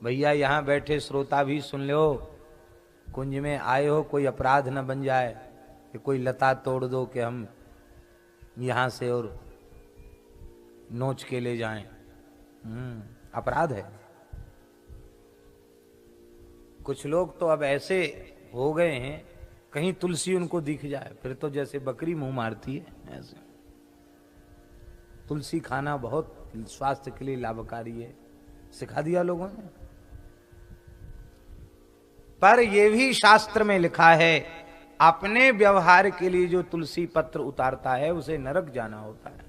भैया यहाँ बैठे श्रोता भी सुन लो, कुंज में आए हो कोई अपराध न बन जाए कि कोई लता तोड़ दो कि हम यहां से और नोच के ले जाएं। अपराध है। कुछ लोग तो अब ऐसे हो गए हैं, कहीं तुलसी उनको दिख जाए फिर तो जैसे बकरी मुंह मारती है ऐसे। तुलसी खाना बहुत स्वास्थ्य के लिए लाभकारी है, सिखा दिया लोगों ने। पर यह भी शास्त्र में लिखा है, अपने व्यवहार के लिए जो तुलसी पत्र उतारता है उसे नरक जाना होता है।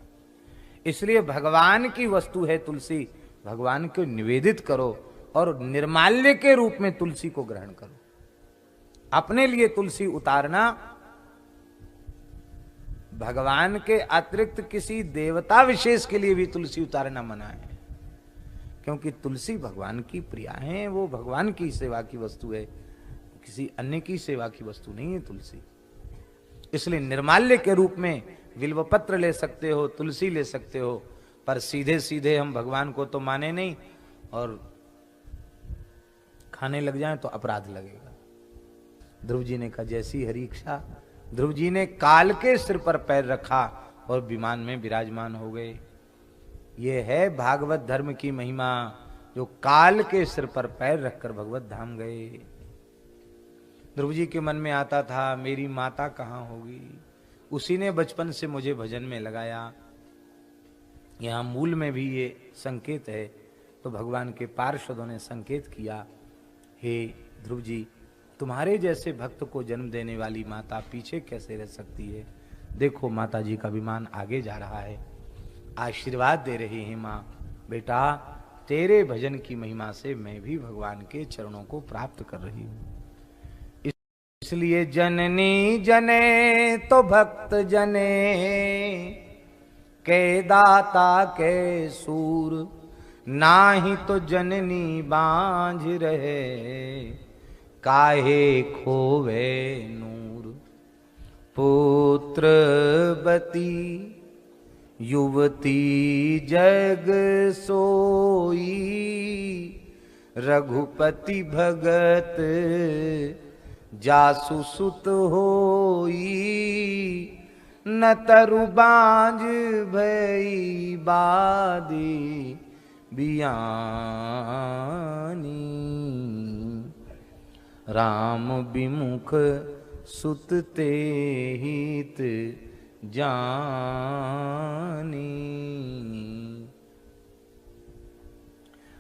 इसलिए भगवान की वस्तु है तुलसी, भगवान को निवेदित करो और निर्माल्य के रूप में तुलसी को ग्रहण करो। अपने लिए तुलसी उतारना भगवान के अतिरिक्त किसी देवता विशेष के लिए भी तुलसी उतारना मना है, क्योंकि तुलसी भगवान की प्रिया है, वो भगवान की सेवा की वस्तु है, किसी अन्य की सेवा की वस्तु नहीं है तुलसी। इसलिए निर्माल्य के रूप में बिल्वपत्र ले सकते हो, तुलसी ले सकते हो, पर सीधे सीधे हम भगवान को तो माने नहीं और खाने लग जाएं तो अपराध लगेगा। ध्रुव जी ने कहा जैसी हरी इच्छा। ध्रुव जी ने काल के सिर पर पैर रखा और विमान में विराजमान हो गए। ये है भागवत धर्म की महिमा, जो काल के सिर पर पैर रखकर भगवत धाम गए। ध्रुव जी के मन में आता था मेरी माता कहाँ होगी, उसी ने बचपन से मुझे भजन में लगाया। यहां मूल में भी ये संकेत है, तो भगवान के पार्षदों ने संकेत किया, हे ध्रुव जी, तुम्हारे जैसे भक्त को जन्म देने वाली माता पीछे कैसे रह सकती है। देखो माता जी का विमान आगे जा रहा है, आशीर्वाद दे रहे हैं माँ, बेटा तेरे भजन की महिमा से मैं भी भगवान के चरणों को प्राप्त कर रही हूँ। इसलिए जननी जने तो भक्त जने, के दाता के सूर, नाही तो जननी बांझ रहे, काहे खोवे नूर। पुत्रवती युवती जग सोई, रघुपति भगत जासु सुत होई, न तरु बांझ भई बादी बियानी। राम विमुख सुत ते हित जानी।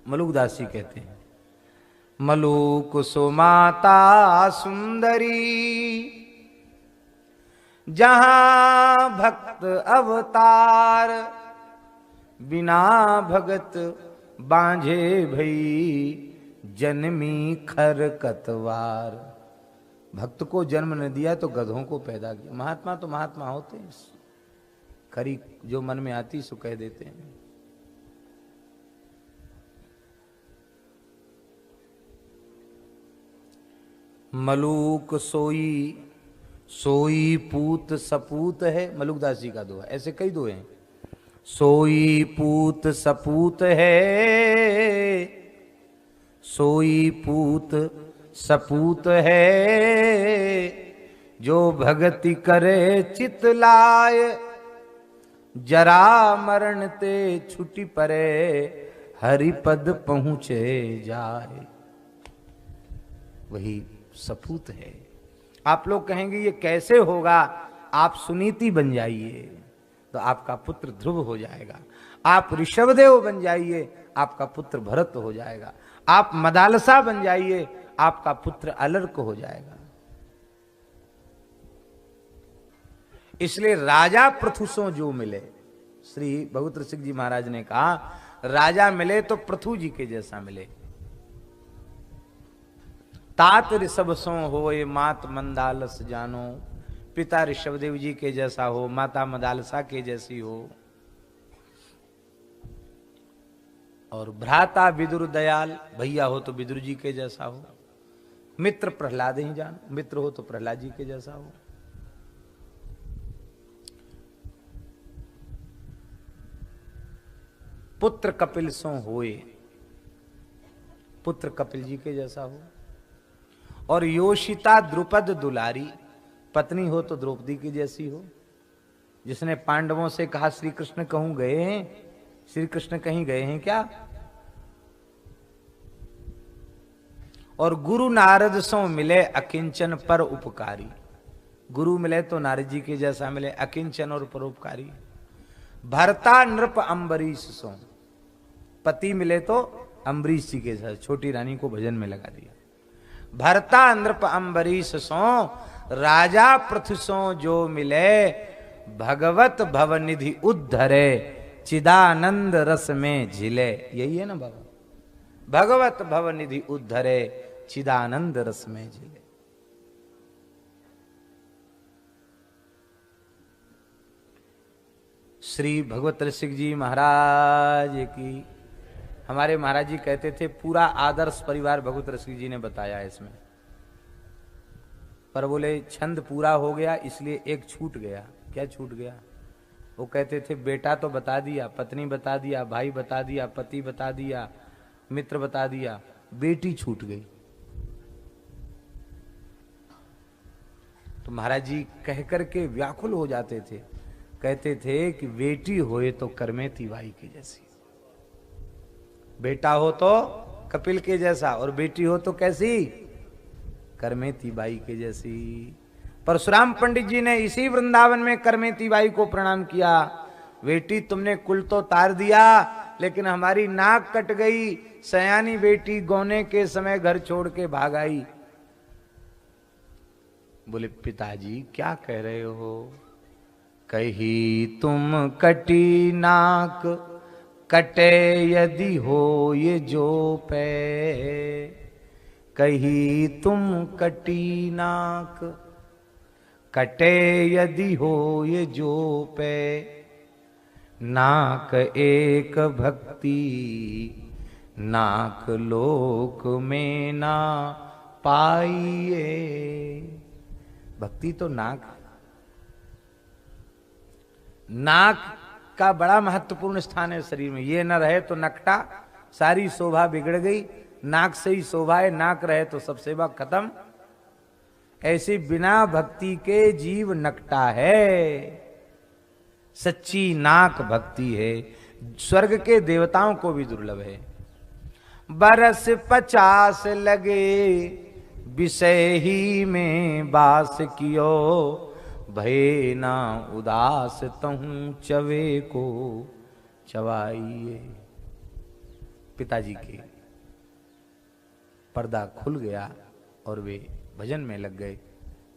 मलुकदास जी कहते हैं, मलुक सुमाता सुंदरी, जहां भक्त अवतार, बिना भगत बांझे भई जन्मी खर कतवार। भक्त को जन्म न दिया तो गधों को पैदा किया। महात्मा तो महात्मा होते हैं, खरी जो मन में आती सो कह देते हैं। मलूक सोई, सोई पूत सपूत है, मलुकदास जी का दोहा, ऐसे कई दोहे हैं। सोई पूत सपूत है, सोई पूत सपूत है, जो भगति करे चित लाय, जरा मरण ते छुटी परे, हरिपद पहुँचे जाए। वही सपूत है। आप लोग कहेंगे ये कैसे होगा, आप सुनीति बन जाइए तो आपका पुत्र ध्रुव हो जाएगा, आप ऋषभदेव बन जाइए आपका पुत्र भरत हो जाएगा, आप मदालसा बन जाइए आपका पुत्र अलर्क हो जाएगा। इसलिए राजा पृथुसों जो मिले, श्री भगवत सिंह जी महाराज ने कहा राजा मिले तो पृथु जी के जैसा मिले। तात ऋषभ सो होए मात मंदालस जानो, पिता ऋषभदेव जी के जैसा हो, माता मदालसा के जैसी हो, और भ्राता विदुर दयाल, भैया हो तो विदुर जी के जैसा हो, मित्र प्रहलाद ही जानो, मित्र हो तो प्रहलाद जी के जैसा हो। पुत्र कपिल सो होए, पुत्र कपिल जी के जैसा हो। और योषिता द्रुपद दुलारी, पत्नी हो तो द्रौपदी की जैसी हो। जिसने पांडवों से कहा श्री कृष्ण कहूं गए हैं, श्री कृष्ण कहीं गए हैं क्या। और गुरु नारद सो मिले अकिंचन पर उपकारी, गुरु मिले तो नारद जी के जैसा मिले, अकिंचन और परोपकारी। भरता नृप अम्बरीश सो, पति मिले तो अम्बरीश जी के साथ, छोटी रानी को भजन में लगा दिया। भरता नृप अम्बरीश सो, राजा पृथु सो जो मिले, भगवत भवनिधि उद्धरे, चिदानंद रस में झिले। यही है ना बाबा, भगवत भवनिधि उद्धरे, चिदानंद रस में झिले। श्री भगवत रसिक जी महाराज की। हमारे महाराज जी कहते थे पूरा आदर्श परिवार भगवत रसिक जी ने बताया है इसमें, पर बोले छंद पूरा हो गया इसलिए एक छूट गया। क्या छूट गया। वो कहते थे बेटा तो बता दिया, पत्नी बता दिया, भाई बता दिया, पति बता दिया, मित्र बता दिया, बेटी छूट गई। तो महाराज जी कह करके व्याकुल हो जाते थे, कहते थे कि बेटी होए तो करमेती बाई की जैसी, बेटा हो तो कपिल के जैसा, और बेटी हो तो कैसी, करमेती बाई के जैसी। परशुराम पंडित जी ने इसी वृंदावन में करमेती बाई को प्रणाम किया। बेटी तुमने कुल तो तार दिया, लेकिन हमारी नाक कट गई, सयानी बेटी गौने के समय घर छोड़ के भाग आई। बोले पिताजी क्या कह रहे हो। कही तुम कटी नाक, कटे यदि हो ये जो पे, कही तुम कटी नाक, कटे यदि हो ये जो पे, नाक एक भक्ति, नाक लोक में ना पाइए। भक्ति तो नाक, नाक का बड़ा महत्वपूर्ण स्थान है शरीर में। ये न रहे तो नकटा, सारी शोभा बिगड़ गई। नाक से ही शोभा है, नाक रहे तो सब सेवा खत्म। ऐसे बिना भक्ति के जीव नकटा है। सच्ची नाक भक्ति है, स्वर्ग के देवताओं को भी दुर्लभ है। बरस 50 लगे विषय ही में बास कियो, भय ना उदास तहूं चवे को चवाइए। पिताजी के पर्दा खुल गया और वे भजन में लग गए।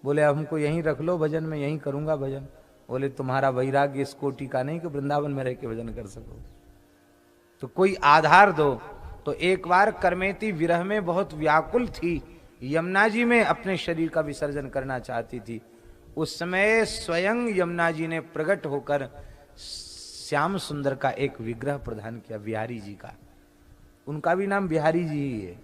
बोले अब हमको यहीं रख लो भजन में, यहीं करूंगा भजन। बोले तुम्हारा वैराग्य इस कोटि का नहीं कि वृंदावन में रह के भजन कर सको, तो कोई आधार दो। तो एक बार करमेती विरह में बहुत व्याकुल थी, यमुना जी में अपने शरीर का विसर्जन करना चाहती थी। उस समय स्वयं यमुना जी ने प्रकट होकर श्याम सुंदर का एक विग्रह प्रदान किया, बिहारी जी का। उनका भी नाम बिहारी जी ही है।